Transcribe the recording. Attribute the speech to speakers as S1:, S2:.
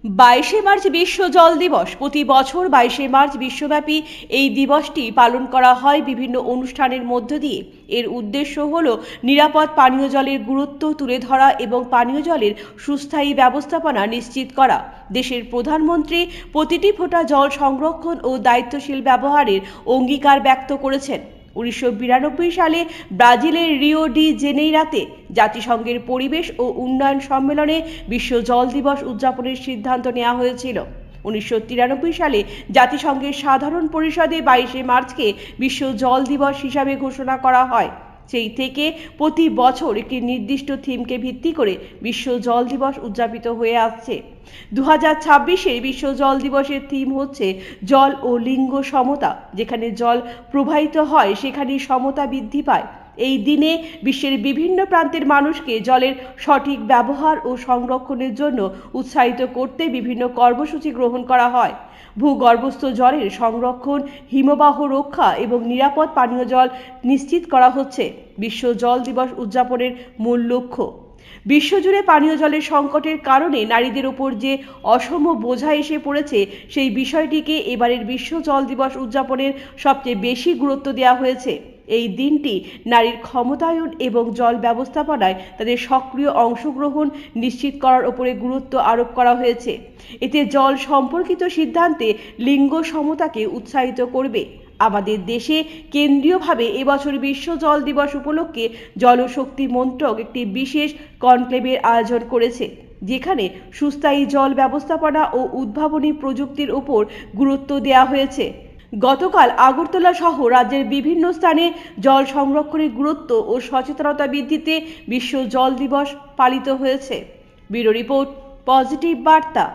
S1: 22শে March বিশ্ব জল দিবস। প্রতি বছর 22শে মার্চ বিশ্বব্যাপী এই দিবসটি পালন করা হয় বিভিন্ন অনুষ্ঠানের মধ্য দিয়ে। এর উদ্দেশ্য হল নিরাপদ পানীয় জলের গুরুত্ব তুলে ধরা এবং পানীয় জলের সুস্থায়ী ব্যবস্থাপনা নিশ্চিত করা। দেশের প্রধানমন্ত্রী প্রতিটি ফোঁটা জল সংরক্ষণ ও দায়িত্বশীল ব্যবহারের অঙ্গীকার ব্যক্ত করেছেন। 1992 সালে ব্রাজিলের রিও ডি জেনেইরোতে জাতিসংঘের পরিবেশ ও উন্নয়ন সম্মেলনে বিশ্ব জল দিবস উদযাপনের সিদ্ধান্ত নেওয়া হয়েছিল। 1993 সালে জাতিসংঘের সাধারণ পরিষদে 22শে মার্চকে বিশ্ব জল দিবস হিসাবে ঘোষণা করা হয়। সেই থেকে প্রতি বছর একটি নির্দিষ্ট থিমকে ভিত্তি করে বিশ্ব জল দিবস উদযাপিত হয়ে আসছে। 2026-এর বিশ্ব জল দিবসের থিম হচ্ছে জল ও লিঙ্গ সমতা। যেখানে জল প্রবাহিত হয় সেখানে সমতা বৃদ্ধি পায়। এই দিনে বিশ্বের বিভিন্ন প্রান্তের মানুষকে জলের সঠিক ব্যবহার ও সংরক্ষণের জন্য উৎসাহিত করতে বিভিন্ন কর্মসূচি গ্রহণ করা হয়। ভূগর্ভস্থ জলের সংরক্ষণ, হিমবাহ রক্ষা এবং নিরাপদ পানীয় জল নিশ্চিত করা হচ্ছে বিশ্ব জল দিবস উদযাপনের মূল লক্ষ্য। বিশ্বজুড়ে পানীয় জলের সংকটের কারণে নারীদের ওপর যে অসম বোঝা এসে পড়েছে, সেই বিষয়টিকে এবারের বিশ্ব জল দিবস উদযাপনের সবচেয়ে বেশি গুরুত্ব দেওয়া হয়েছে। এই দিনটি নারীর ক্ষমতায়ন এবং জল ব্যবস্থাপনায় তাদের সক্রিয় অংশগ্রহণ নিশ্চিত করার উপরে গুরুত্ব আরোপ করা হয়েছে। এতে জল সম্পর্কিত সিদ্ধান্তে লিঙ্গ সমতাকে উৎসাহিত করবে। আমাদের দেশে কেন্দ্রীয়ভাবে এবছর বিশ্ব জল দিবস উপলক্ষে জলশক্তি মন্ত্রক একটি বিশেষ কনক্লেভের আয়োজন করেছে, যেখানে সুস্থায়ী জল ব্যবস্থাপনা ও উদ্ভাবনী প্রযুক্তির উপর গুরুত্ব দেওয়া হয়েছে। গতকাল আগরতলা সহ রাজ্যের বিভিন্ন স্থানে জল সংরক্ষণের গুরুত্ব ও সচেতনতা বৃদ্ধিতে বিশ্ব জল দিবস পালিত হয়েছে। ব্যুরো রিপোর্ট, পজিটিভ বার্তা।